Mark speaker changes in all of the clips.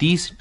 Speaker 1: 30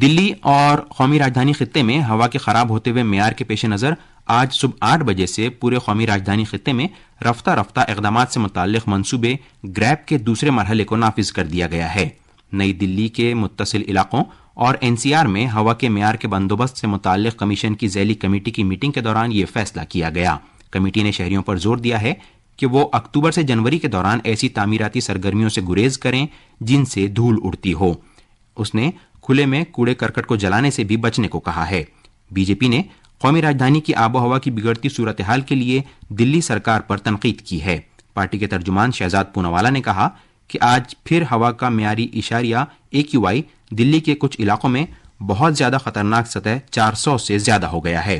Speaker 1: دلی اور قومی راجدھانی خطے میں ہوا کے خراب ہوتے ہوئے معیار کے پیش نظر آج صبح 8 بجے سے پورے قومی راجدھانی خطے میں رفتہ رفتہ اقدامات سے متعلق منصوبے گریپ کے دوسرے مرحلے کو نافذ کر دیا گیا ہے۔ نئی دلی کے متصل علاقوں اور NCR میں ہوا کے معیار کے بندوبست سے متعلق کمیشن کی ذیلی کمیٹی کی میٹنگ کے دوران یہ فیصلہ کیا گیا۔ کمیٹی نے شہریوں پر زور دیا ہے کہ وہ اکتوبر سے جنوری کے دوران ایسی تعمیراتی سرگرمیوں سے گریز کریں جن سے دھول اڑتی ہو۔ اس نے کھلے میں کوڑے کرکٹ کو جلانے سے بھی بچنے کو کہا ہے۔ بی جے پی نے قومی راجدھانی کی آب و ہوا کی بگڑتی صورتحال کے لیے دلی سرکار پر تنقید کی ہے۔ پارٹی کے ترجمان شہزاد پوناوالا نے کہا کہ آج پھر ہوا کا معیاری اشاریہ AQI دلی کے کچھ علاقوں میں بہت زیادہ خطرناک سطح 400 سے زیادہ ہو گیا ہے۔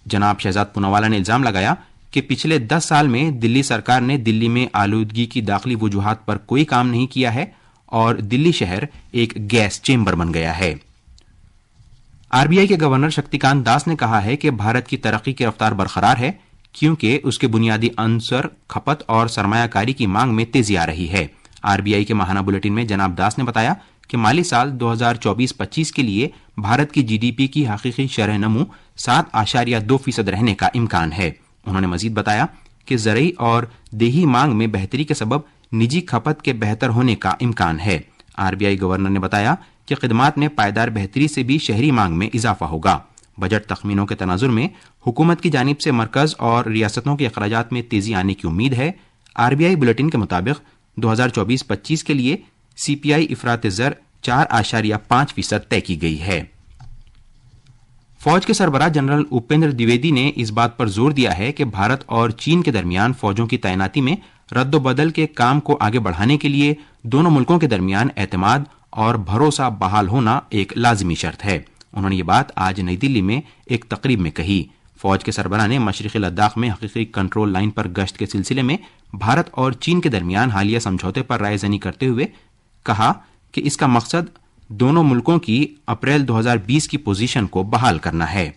Speaker 1: جناب شہزاد پوناوالا نے الزام لگایا کہ پچھلے 10 سال میں دلی سرکار نے دلی میں آلودگی کی داخلی وجوہات پر کوئی کام نہیں کیا ہے اور دلی شہر ایک گیس چیمبر بن گیا ہے۔ RBI کے گورنر شکتی کانت داس نے کہا ہے کہ بھارت کی ترقی کی رفتار برقرار ہے کیونکہ اس کے بنیادی عنصر کھپت اور سرمایہ کاری کی مانگ میں تیزی آ رہی ہے۔ RBI کے ماہانہ بلیٹن میں جناب داس نے بتایا کہ مالی سال 2024-25 کے لیے بھارت کی GDP کی حقیقی شرح نمو 7.2% رہنے کا امکان ہے۔ انہوں نے مزید بتایا کہ زرعی اور دیہی مانگ میں بہتری کے سبب نجی کھپت کے بہتر ہونے کا امکان ہے۔ RBI گورنر نے بتایا کہ خدمات میں پائیدار بہتری سے بھی شہری مانگ میں اضافہ ہوگا۔ بجٹ تخمینوں کے تناظر میں حکومت کی جانب سے مرکز اور ریاستوں کے اخراجات میں تیزی آنے کی امید ہے۔ RBI بلیٹن کے مطابق 2024-25 کے لیے CPI افراط زر 4.5% طے کی گئی ہے۔ فوج کے سربراہ جنرل اپیندر دیویدی نے اس بات پر زور دیا ہے کہ بھارت اور چین کے درمیان فوجوں کی تعیناتی میں رد و بدل کے کام کو آگے بڑھانے کے لیے دونوں ملکوں کے درمیان اعتماد اور بھروسہ بحال ہونا ایک لازمی شرط ہے۔ انہوں نے یہ بات آج نئی دلی میں ایک تقریب میں کہی۔ فوج کے سربراہ نے مشرقی لداخ میں حقیقی کنٹرول لائن پر گشت کے سلسلے میں بھارت اور چین کے درمیان حالیہ سمجھوتے پر رائے زنی کرتے ہوئے کہا کہ اس کا مقصد دونوں ملکوں کی اپریل 2020 کی پوزیشن کو بحال کرنا ہے۔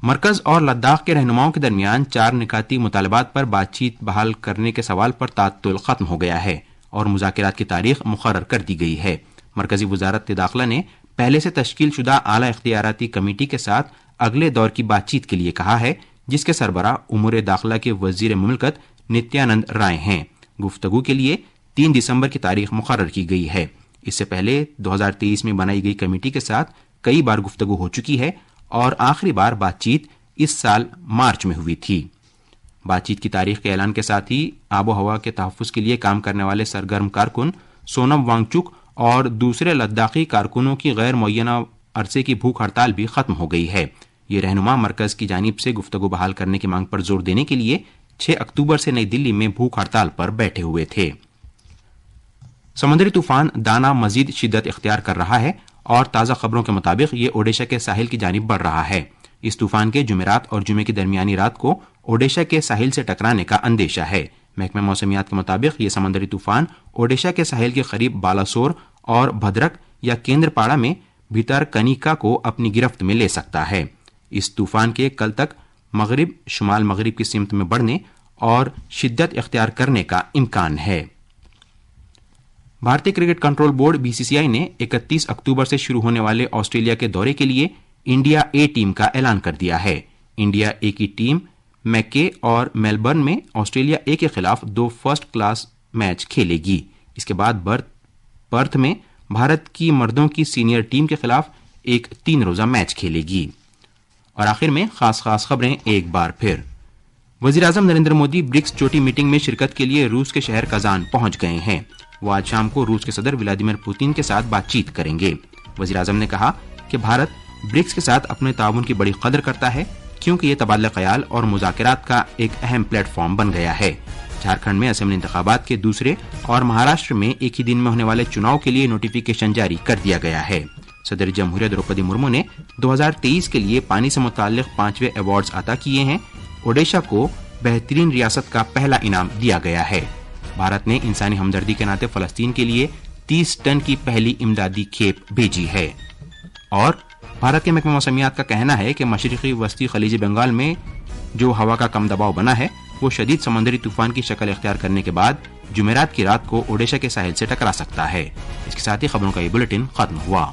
Speaker 1: مرکز اور لداخ کے رہنماؤں کے درمیان 4 نکاتی مطالبات پر بات چیت بحال کرنے کے سوال پر تعطل ختم ہو گیا ہے اور مذاکرات کی تاریخ مقرر کر دی گئی ہے۔ مرکزی وزارت داخلہ نے پہلے سے تشکیل شدہ اعلی اختیاراتی کمیٹی کے ساتھ اگلے دور کی بات چیت کے لیے کہا ہے، جس کے سربراہ امور داخلہ کے وزیر مملکت نتیانند رائے ہیں۔ گفتگو کے لیے 3 دسمبر کی تاریخ مقرر کی گئی ہے۔ اس سے پہلے 2023 میں بنائی گئی کمیٹی کے ساتھ کئی بار گفتگو ہو چکی ہے اور آخری بار بات چیت اس سال مارچ میں ہوئی تھی۔ بات چیت کی تاریخ کے اعلان کے ساتھ ہی آب و ہوا کے تحفظ کے لیے کام کرنے والے سرگرم کارکن سونم وانگچک اور دوسرے لداخی کارکنوں کی غیر معینہ عرصے کی بھوک ہڑتال بھی ختم ہو گئی ہے۔ یہ رہنما مرکز کی جانب سے گفتگو بحال کرنے کی مانگ پر زور دینے کے لیے 6 اکتوبر سے نئی دلی میں بھوک ہڑتال پر بیٹھے ہوئے تھے۔ سمندری طوفان دانا مزید شدت اختیار کر رہا ہے اور تازہ خبروں کے مطابق یہ اوڈیشہ کے ساحل کی جانب بڑھ رہا ہے۔ اس طوفان کے جمعرات اور جمعے کی درمیانی رات کو اوڈیشہ کے ساحل سے ٹکرانے کا اندیشہ ہے۔ محکمہ موسمیات کے مطابق یہ سمندری طوفان اوڈیشہ کے ساحل کے قریب بالاسور اور بھدرک یا کیندر پاڑا میں بھیتر کنیکا کو اپنی گرفت میں لے سکتا ہے۔ اس طوفان کے کل تک مغرب شمال مغرب کی سمت میں بڑھنے اور شدت اختیار کرنے کا امکان ہے۔ بھارتی کرکٹ کنٹرول بورڈ BCCI نے 31 اکتوبر سے شروع ہونے والے آسٹریلیا کے دورے کے لیے انڈیا اے ٹیم کا اعلان کر دیا ہے۔ انڈیا اے کی ٹیم میکے اور میلبرن میں آسٹریلیا اے کے خلاف 2 فرسٹ کلاس میچ کھیلے گی۔ اس کے بعد پرتھ میں بھارت کی مردوں کی سینئر ٹیم کے خلاف ایک 3 روزہ میچ کھیلے گی۔ اور آخر میں خاص خبریں ایک بار پھر۔ وزیراعظم نریندر مودی برکس چوٹی میٹنگ میں شرکت کے لیے روس کے شہر کازان پہنچ گئے ہیں۔ وہ آج شام کو روس کے صدر ولادیمیر پوتین کے ساتھ بات چیت کریں گے۔ وزیراعظم نے کہا کہ بھارت برکس کے ساتھ اپنے تعاون کی بڑی قدر کرتا ہے کیونکہ یہ تبادلہ خیال اور مذاکرات کا ایک اہم پلیٹ فارم بن گیا ہے۔ جھارکھنڈ میں اسمبلی انتخابات کے دوسرے اور مہاراشٹر میں ایک ہی دن میں ہونے والے چناؤ کے لیے نوٹیفیکیشن جاری کر دیا گیا ہے۔ صدر جمہوریہ دروپدی مرمو نے 2023 کے لیے پانی سے متعلق 5ویں ایوارڈز عطا کیے ہیں۔ اوڈیشہ کو بہترین ریاست کا پہلا انعام دیا گیا ہے۔ بھارت نے انسانی ہمدردی کے ناطے فلسطین کے لیے 30 ٹن کی پہلی امدادی کھیپ بھیجی ہے۔ اور بھارت کے محکمہ موسمیات کا کہنا ہے کہ مشرقی وسطی خلیج بنگال میں جو ہوا کا کم دباؤ بنا ہے وہ شدید سمندری طوفان کی شکل اختیار کرنے کے بعد جمعرات کی رات کو اوڈیشہ کے ساحل سے ٹکرا سکتا ہے۔ اس کے ساتھ ہی خبروں کا یہ بلیٹن ختم ہوا۔